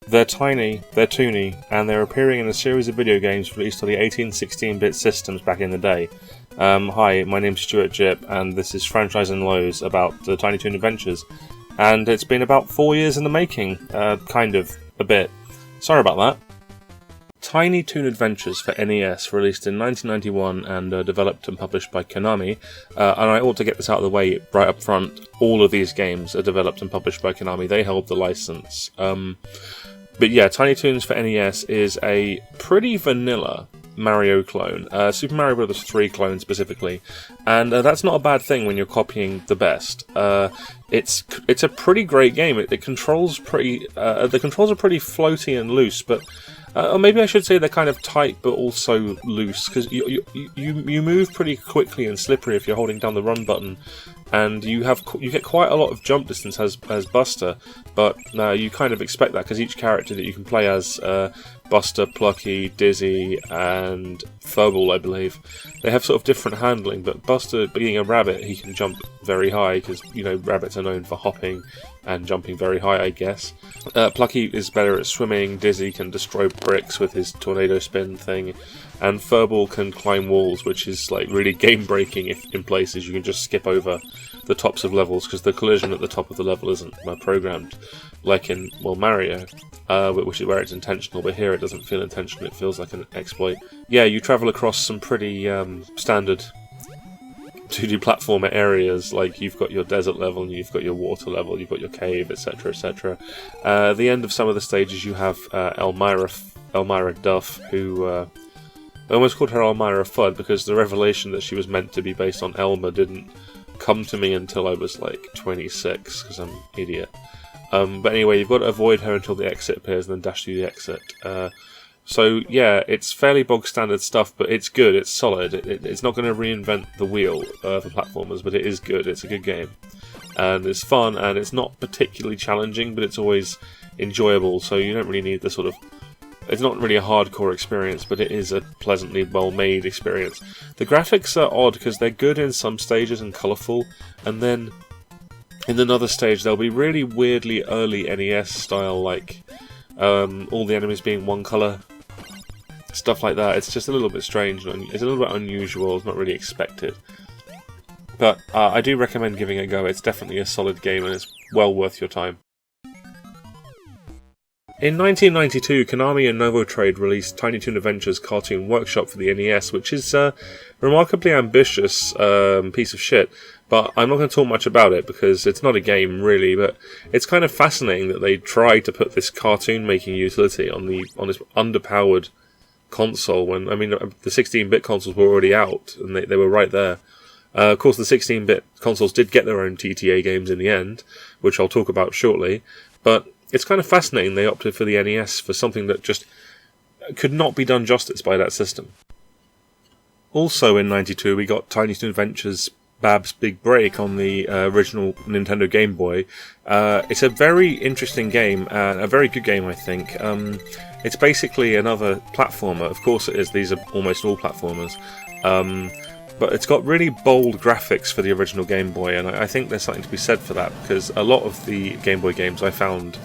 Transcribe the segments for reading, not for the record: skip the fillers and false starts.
They're tiny, they're toony, and they're appearing in a series of video games released on the 18-16-bit systems back in the day. Hi, my name's Stuart Jipp, and this is Franchise and Lows about the Tiny Toon Adventures. And it's been about 4 years in the making, kind of, a bit. Sorry about that. Tiny Toon Adventures for NES, released in 1991 and developed and published by Konami. And I ought to get this out of the way right up front. All of these games are developed and published by Konami. They held the license. But yeah, Tiny Toons for NES is a pretty vanilla Mario clone. Super Mario Bros. 3 clone specifically. And that's not a bad thing when you're copying the best. It's a pretty great game. It controls pretty... the controls are pretty floaty and loose, but... or maybe I should say they're kind of tight but also loose, because you move pretty quickly and slippery if you're holding down the run button, and you get quite a lot of jump distance as Buster, but you kind of expect that because each character that you can play as, Buster, Plucky, Dizzy, and Furball, I believe, they have sort of different handling, but Buster, being a rabbit, he can jump very high because, you know, rabbits are known for hopping and jumping very high, I guess. Plucky is better at swimming, Dizzy can destroy bricks with his tornado spin thing, and Furball can climb walls, which is like really game-breaking if in places you can just skip over the tops of levels because the collision at the top of the level isn't programmed, like in, well, Mario, which is where it's intentional, but here it doesn't feel intentional, it feels like an exploit. Yeah, you travel across some pretty standard 2D platformer areas, like you've got your desert level, and you've got your water level, you've got your cave, etc, etc. At the end of some of the stages you have Elmira Duff, who... I almost called her Elmira Fudd because the revelation that she was meant to be based on Elmer didn't come to me until I was like 26, because I'm an idiot. But anyway, you've got to avoid her until the exit appears and then dash through the exit. So yeah, it's fairly bog standard stuff, but it's good, it's solid. It's not going to reinvent the wheel for platformers, but it is good, it's a good game. And it's fun, and it's not particularly challenging, but it's always enjoyable, so you don't really need the sort of... It's not really a hardcore experience, but it is a pleasantly well-made experience. The graphics are odd because they're good in some stages and colourful, and then in another stage they'll be really weirdly early NES style, like all the enemies being one colour, stuff like that. It's just a little bit strange, and it's a little bit unusual, it's not really expected. But I do recommend giving it a go. It's definitely a solid game and it's well worth your time. In 1992, Konami and Novotrade released Tiny Toon Adventures Cartoon Workshop for the NES, which is a remarkably ambitious piece of shit, but I'm not going to talk much about it because it's not a game really, but it's kind of fascinating that they tried to put this cartoon-making utility on this underpowered console when, I mean, the 16-bit consoles were already out, and they were right there. Of course, the 16-bit consoles did get their own TTA games in the end, which I'll talk about shortly, but it's kind of fascinating they opted for the NES for something that just could not be done justice by that system. Also in 92 we got Tiny Toon Adventures Bab's Big Break on the original Nintendo Game Boy. It's a very interesting game, a very good game I think. It's basically another platformer, of course it is, these are almost all platformers. But it's got really bold graphics for the original Game Boy, and I think there's something to be said for that, because a lot of the Game Boy games I found,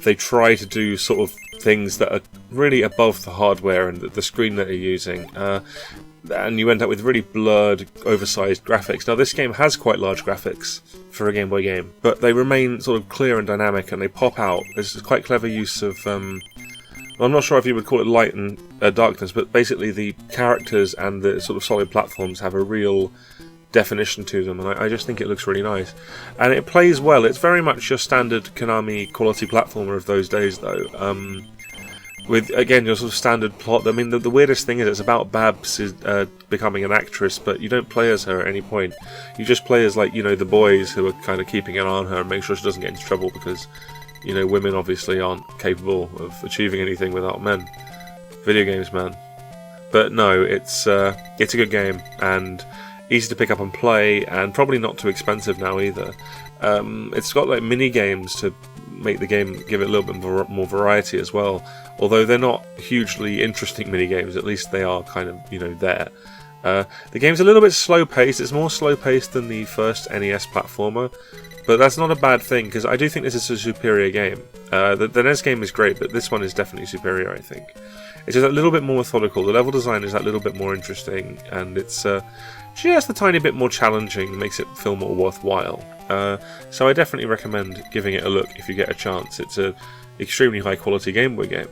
they try to do sort of things that are really above the hardware and the screen that you're using, and you end up with really blurred, oversized graphics. Now this game has quite large graphics for a Game Boy game, but they remain sort of clear and dynamic, and they pop out. This is quite clever use of... I'm not sure if you would call it light and darkness, but basically the characters and the sort of solid platforms have a real definition to them, and I just think it looks really nice. And it plays well. It's very much your standard Konami quality platformer of those days, though. With, again, your sort of standard plot. I mean, the weirdest thing is it's about Babs becoming an actress, but you don't play as her at any point. You just play as, like, you know, the boys who are kind of keeping an eye on her and make sure she doesn't get into trouble, because... you know, women obviously aren't capable of achieving anything without men. Video games, man. But no, it's a good game, and easy to pick up and play, and probably not too expensive now either. It's got like mini-games to make the game, give it a little bit more variety as well. Although they're not hugely interesting mini-games, at least they are kind of, you know, there. The game's a little bit slow-paced. It's more slow-paced than the first NES platformer, But that's not a bad thing, because I do think this is a superior game. The NES game is great, but this one is definitely superior, I think. It's just a little bit more methodical, the level design is that little bit more interesting, and it's just a tiny bit more challenging, makes it feel more worthwhile. So I definitely recommend giving it a look if you get a chance. It's an extremely high quality Game Boy game.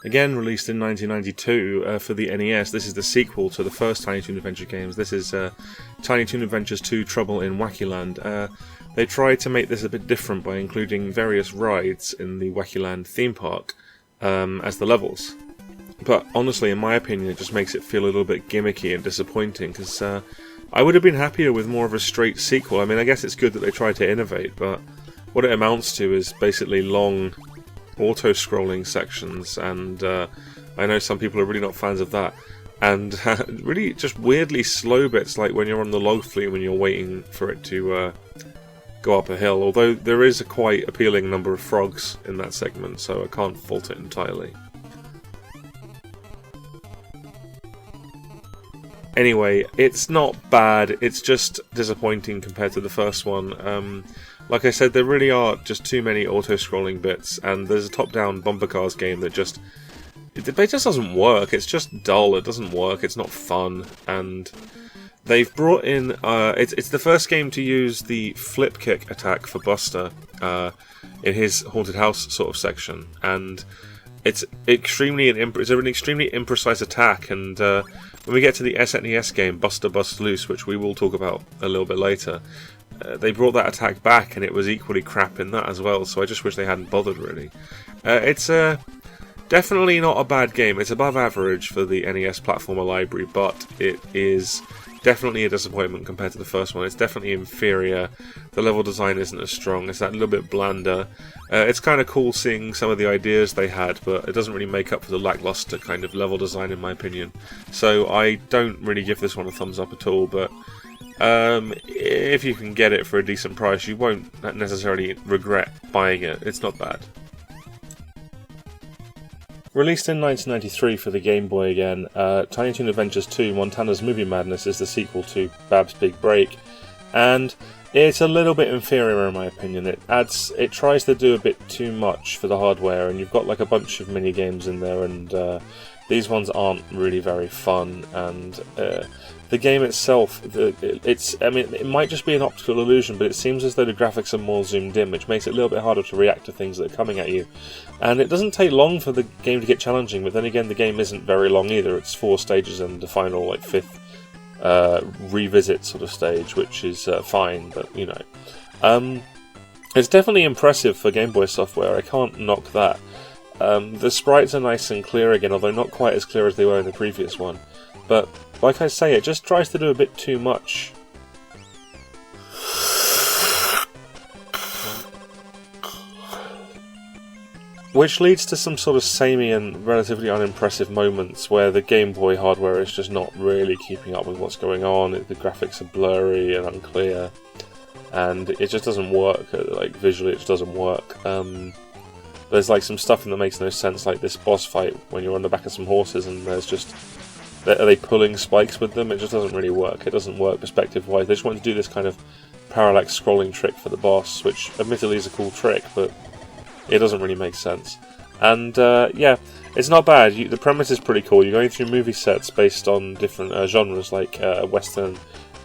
Again, released in 1992 for the NES, this is the sequel to the first Tiny Toon Adventure games. This is Tiny Toon Adventures 2 Trouble in Wackyland. They tried to make this a bit different by including various rides in the Wackyland theme park as the levels. But honestly, in my opinion, it just makes it feel a little bit gimmicky and disappointing, because I would have been happier with more of a straight sequel. I mean, I guess it's good that they tried to innovate, but what it amounts to is basically long auto-scrolling sections, and I know some people are really not fans of that, and really just weirdly slow bits, like when you're on the log flume when you're waiting for it to go up a hill, although there is a quite appealing number of frogs in that segment, so I can't fault it entirely. Anyway, it's not bad, it's just disappointing compared to the first one. Like I said, there really are just too many auto-scrolling bits, and there's a top-down bumper cars game that just doesn't work. It's just dull, it doesn't work, it's not fun, and they've brought in... it's the first game to use the flip kick attack for Buster in his haunted house sort of section, and it's an extremely imprecise attack, and when we get to the SNES game, Buster Bust Loose, which we will talk about a little bit later, they brought that attack back, and it was equally crap in that as well, so I just wish they hadn't bothered, really. It's definitely not a bad game. It's above average for the NES platformer library, but it is definitely a disappointment compared to the first one. It's definitely inferior. The level design isn't as strong. It's that little bit blander. It's kind of cool seeing some of the ideas they had, but it doesn't really make up for the lackluster kind of level design, in my opinion. So I don't really give this one a thumbs up at all, but if you can get it for a decent price, you won't necessarily regret buying it. It's not bad. Released in 1993 for the Game Boy again, Tiny Toon Adventures 2 Montana's Movie Madness is the sequel to Bab's Big Break, and it's a little bit inferior in my opinion. It tries to do a bit too much for the hardware, and you've got like a bunch of mini games in there, and these ones aren't really very fun, and the game itself, it might just be an optical illusion, but it seems as though the graphics are more zoomed in, which makes it a little bit harder to react to things that are coming at you. And it doesn't take long for the game to get challenging, but then again, the game isn't very long either. It's 4 stages and the final, like, 5th revisit sort of stage, which is fine, but, you know. It's definitely impressive for Game Boy software, I can't knock that. The sprites are nice and clear again, although not quite as clear as they were in the previous one. But, like I say, it just tries to do a bit too much. Which leads to some sort of samey and relatively unimpressive moments where the Game Boy hardware is just not really keeping up with what's going on. The graphics are blurry and unclear, and it just doesn't work. Like, visually, it just doesn't work. There's like some stuff that makes no sense, like this boss fight when you're on the back of some horses and there's just... Are they pulling spikes with them? It just doesn't really work. It doesn't work perspective-wise. They just want to do this kind of parallax scrolling trick for the boss, which admittedly is a cool trick, but it doesn't really make sense. And yeah, it's not bad. The premise is pretty cool. You're going through movie sets based on different genres, like Western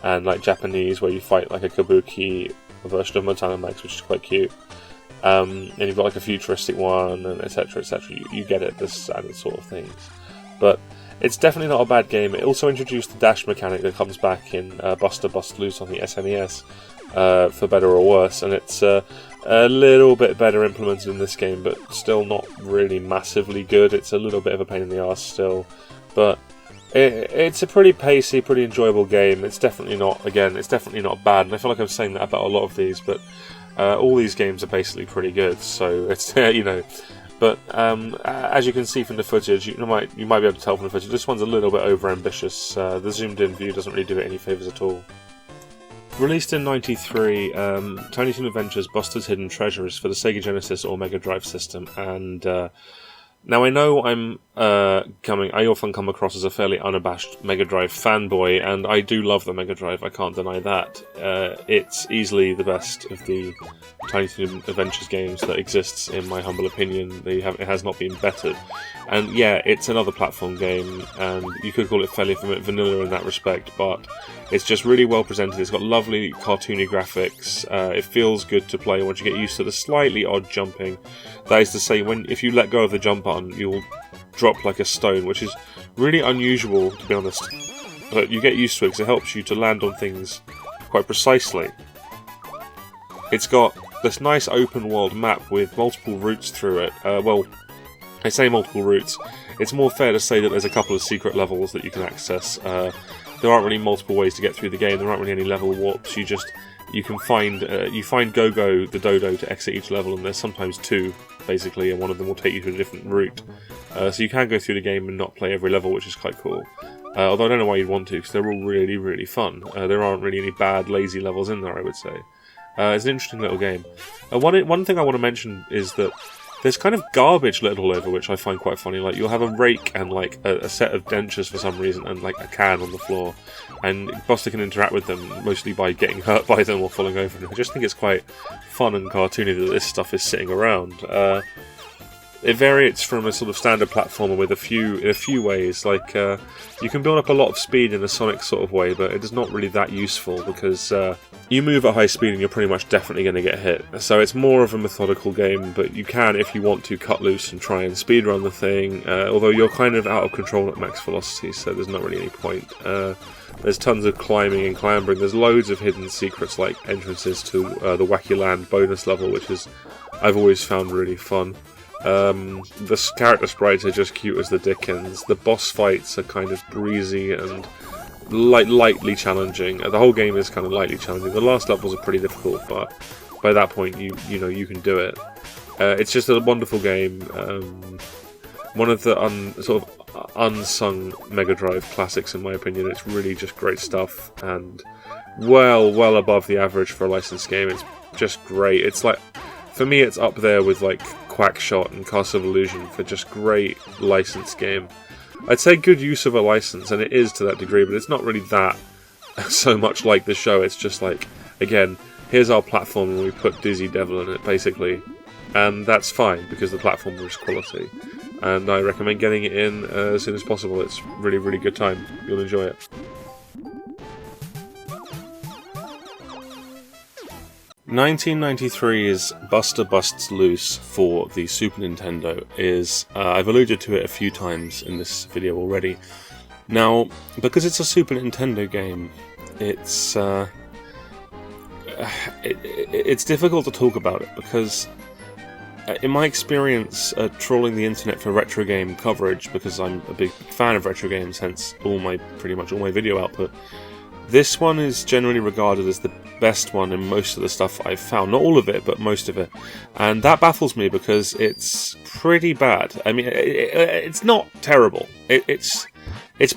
and like Japanese, where you fight like a kabuki version of Montana Max, which is quite cute. And you've got like a futuristic one, and etc. etc. You get it, this standard sort of things. But it's definitely not a bad game. It also introduced the dash mechanic that comes back in Buster Bust Loose on the SNES, for better or worse, and it's a little bit better implemented in this game, but still not really massively good. It's a little bit of a pain in the arse still, but it's a pretty pacey, pretty enjoyable game. It's definitely not, again, it's definitely not bad, and I feel like I'm saying that about a lot of these, but all these games are basically pretty good, so it's, you know. But as you can see from the footage, you might be able to tell from the footage, this one's a little bit over-ambitious. The zoomed-in view doesn't really do it any favours at all. Released in '93, Tiny Toon Adventures Buster's Hidden Treasure is for the Sega Genesis or Mega Drive system, and Now I know I often come across as a fairly unabashed Mega Drive fanboy, and I do love the Mega Drive, I can't deny that. It's easily the best of the Tiny Toon Adventures games that exists, in my humble opinion. It has not been bettered. And yeah, it's another platform game, and you could call it fairly vanilla in that respect, but it's just really well presented. It's got lovely cartoony graphics. It feels good to play once you get used to the slightly odd jumping. That is to say, if you let go of the jump button, you'll drop like a stone, which is really unusual, to be honest. But you get used to it because it helps you to land on things quite precisely. It's got this nice open world map with multiple routes through it. Well, I say multiple routes. It's more fair to say that there's a couple of secret levels that you can access. There aren't really multiple ways to get through the game. There aren't really any level warps. You can find Go-Go the Dodo to exit each level, and there's sometimes two, basically, and one of them will take you to a different route. So you can go through the game and not play every level, which is quite cool. Although I don't know why you'd want to, because they're all really, really fun. There aren't really any bad, lazy levels in there, I would say. It's an interesting little game. One thing I want to mention is that there's kind of garbage littered all over, which I find quite funny. Like, you'll have a rake and like a set of dentures for some reason, and like a can on the floor, and Buster can interact with them mostly by getting hurt by them or falling over them. I just think it's quite fun and cartoony that this stuff is sitting around. It varies from a sort of standard platformer in a few ways. Like, you can build up a lot of speed in a Sonic sort of way, but it is not really that useful because you move at high speed and you're pretty much definitely going to get hit. So it's more of a methodical game, but you can, if you want to, cut loose and try and speedrun the thing, although you're kind of out of control at max velocity, so there's not really any point. There's tons of climbing and clambering. There's loads of hidden secrets, like entrances to the Wackyland bonus level, which I've always found really fun. The character sprites are just cute as the dickens. The boss fights are kind of breezy and lightly challenging. The whole game is kind of lightly challenging. The last levels are pretty difficult, but by that point you can do it. It's just a wonderful game. One of the sort of unsung Mega Drive classics, in my opinion. It's really just great stuff, and well above the average for a licensed game. It's just great. It's like, for me, it's up there with like Quackshot and Castle of Illusion for just great licensed game. I'd say good use of a license, and it is to that degree, but it's not really that so much like the show. It's just like, again, here's our platform and we put Dizzy Devil in it, basically. And that's fine, because the platformer is quality. And I recommend getting it in as soon as possible. It's really, really good time. You'll enjoy it. 1993's Buster Busts Loose for the Super Nintendo is, I've alluded to it a few times in this video already. Now, because it's a Super Nintendo game, it's difficult to talk about it, because in my experience trawling the internet for retro game coverage, because I'm a big fan of retro games, hence pretty much all my video output, this one is generally regarded as the best one in most of the stuff I've found. Not all of it, but most of it. And that baffles me because it's pretty bad. I mean, it's not terrible. It's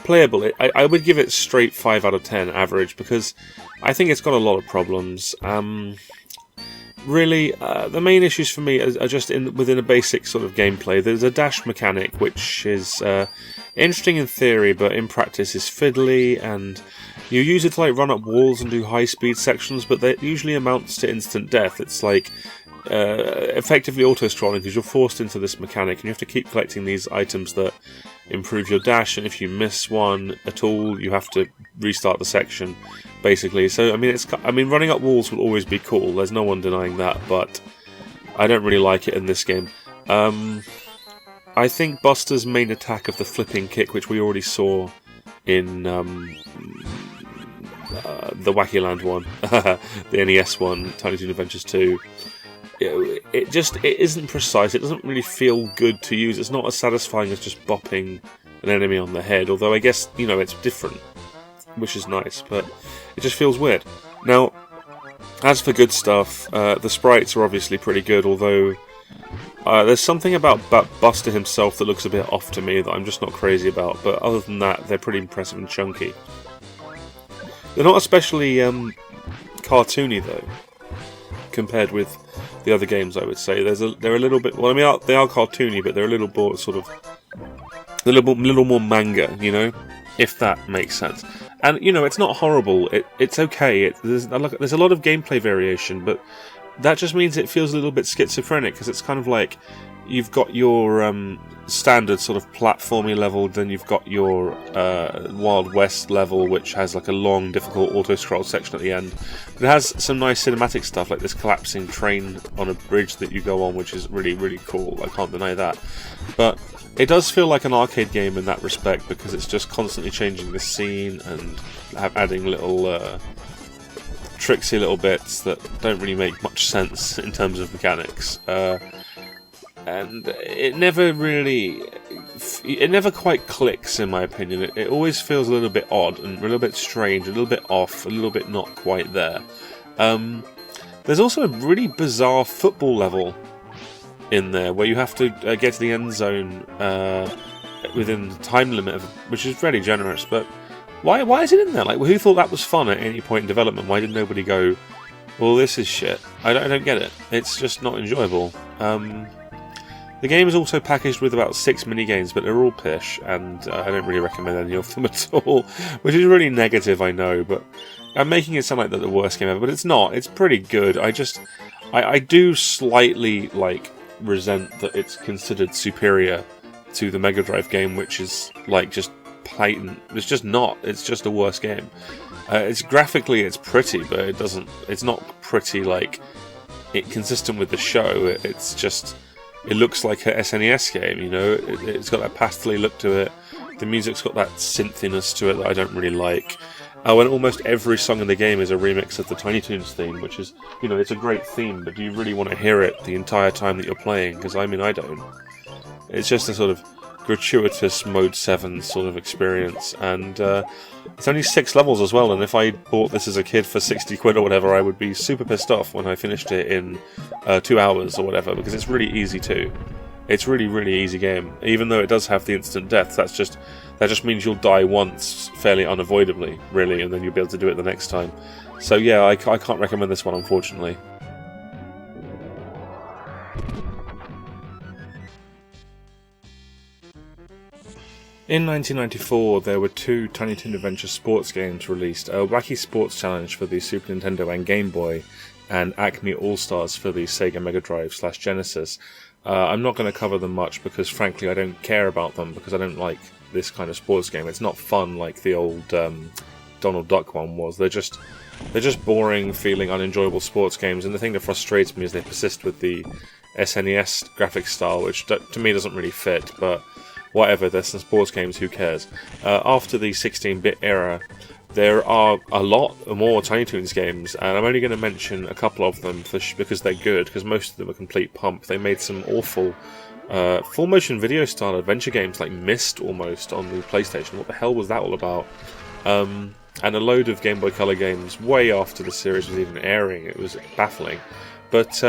playable. I would give it straight 5 out of 10 average, because I think it's got a lot of problems. Really, the main issues for me are just within a basic sort of gameplay. There's a dash mechanic, which is interesting in theory, but in practice is fiddly, and you use it to like run up walls and do high-speed sections, but that usually amounts to instant death. It's like effectively auto-scrolling, because you're forced into this mechanic, and you have to keep collecting these items that improve your dash, and if you miss one at all, you have to restart the section, basically. So, I mean, running up walls will always be cool, there's no one denying that, but I don't really like it in this game. I think Buster's main attack of the flipping kick, which we already saw in the Wackyland one, the NES one, Tiny Toon Adventures 2, it isn't precise. It doesn't really feel good to use. It's not as satisfying as just bopping an enemy on the head, although I guess, it's different, which is nice, but it just feels weird. Now, as for good stuff, the sprites are obviously pretty good, although there's something about Buster himself that looks a bit off to me that I'm just not crazy about, but other than that, they're pretty impressive and chunky. They're not especially cartoony, though. compared with the other games. I would say they're a little bit. Well, I mean, they are cartoony, but they're a little more sort of a little more manga, you know, if that makes sense. And you know, it's not horrible. It's okay. There's a lot of gameplay variation, but that just means it feels a little bit schizophrenic because it's kind of like you've got your standard sort of platformy level, then you've got your Wild West level, which has like a long, difficult auto-scroll section at the end. But it has some nice cinematic stuff, like this collapsing train on a bridge that you go on, which is really, really cool. I can't deny that. But it does feel like an arcade game in that respect, because it's just constantly changing the scene and adding little tricksy little bits that don't really make much sense in terms of mechanics. And it never quite clicks, in my opinion. It always feels a little bit odd and a little bit strange, a little bit off, a little bit not quite there. There's also a really bizarre football level in there where you have to get to the end zone within the time limit, which is very generous. But why is it in there? Like, who thought that was fun at any point in development? Why did nobody go, well, this is shit? I don't get it. It's just not enjoyable. The game is also packaged with about 6 minigames, but they're all pish, and I don't really recommend any of them at all, which is really negative, I know, but I'm making it sound like the worst game ever, but it's not. It's pretty good. I do slightly, like, resent that it's considered superior to the Mega Drive game, which is, like, just blatant. It's just not. It's just a worse game. It's graphically, it's pretty, but it's not pretty, like, consistent with the show. It's just... It looks like a SNES game, you know. It's got that pastel-y look to it. The music's got that synthiness to it that I don't really like. And almost every song in the game is a remix of the Tiny Toons theme, which is, you know, it's a great theme, but do you really want to hear it the entire time that you're playing? Because, I mean, I don't. It's just a sort of gratuitous Mode 7 sort of experience, and it's only 6 levels as well, and if I bought this as a kid for 60 quid or whatever, I would be super pissed off when I finished it in 2 hours or whatever, because it's really easy too. It's really, really easy game. Even though it does have the instant death, that just means you'll die once fairly unavoidably, really, and then you'll be able to do it the next time. So yeah, I can't recommend this one, unfortunately. In 1994, there were 2 Tiny Toon Adventures sports games released, a Wacky Sports Challenge for the Super Nintendo and Game Boy, and Acme All-Stars for the Sega Mega Drive / Genesis. I'm not going to cover them much because, frankly, I don't care about them because I don't like this kind of sports game. It's not fun like the old Donald Duck one was. They're just boring, feeling unenjoyable sports games, and the thing that frustrates me is they persist with the SNES graphic style, which to me doesn't really fit, but whatever, there's some sports games, who cares. After the 16-bit era, there are a lot more Tiny Toons games, and I'm only going to mention a couple of them because they're good, because most of them are complete pump. They made some awful full motion video style adventure games like Myst almost on the PlayStation. What the hell was that all about? And a load of Game Boy Color games way after the series was even airing. It was baffling. But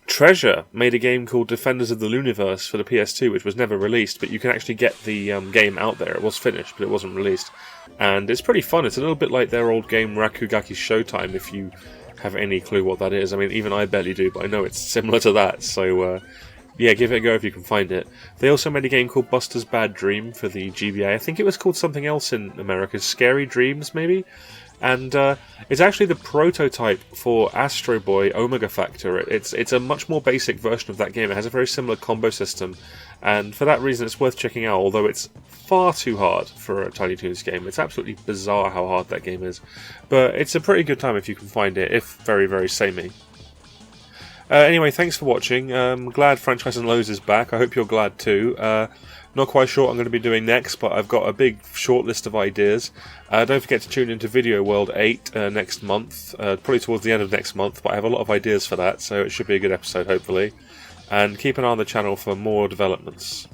Treasure made a game called Defenders of the Looniverse for the PS2, which was never released, but you can actually get the game out there. It was finished, but it wasn't released. And it's pretty fun. It's a little bit like their old game Rakugaki Showtime, if you have any clue what that is. I mean, even I barely do, but I know it's similar to that. So, yeah, give it a go if you can find it. They also made a game called Buster's Bad Dream for the GBA. I think it was called something else in America. Scary Dreams, maybe? And it's actually the prototype for Astro Boy Omega Factor. It's a much more basic version of that game. It has a very similar combo system, and for that reason it's worth checking out, although it's far too hard for a Tiny Toons game. It's absolutely bizarre how hard that game is. But it's a pretty good time if you can find it, if very, very samey. Anyway, thanks for watching. I'm glad Franchise and Lowe's is back. I hope you're glad too. Not quite sure what I'm going to be doing next, but I've got a big short list of ideas. Don't forget to tune into Video World 8 next month, probably towards the end of next month, but I have a lot of ideas for that, so it should be a good episode, hopefully. And keep an eye on the channel for more developments.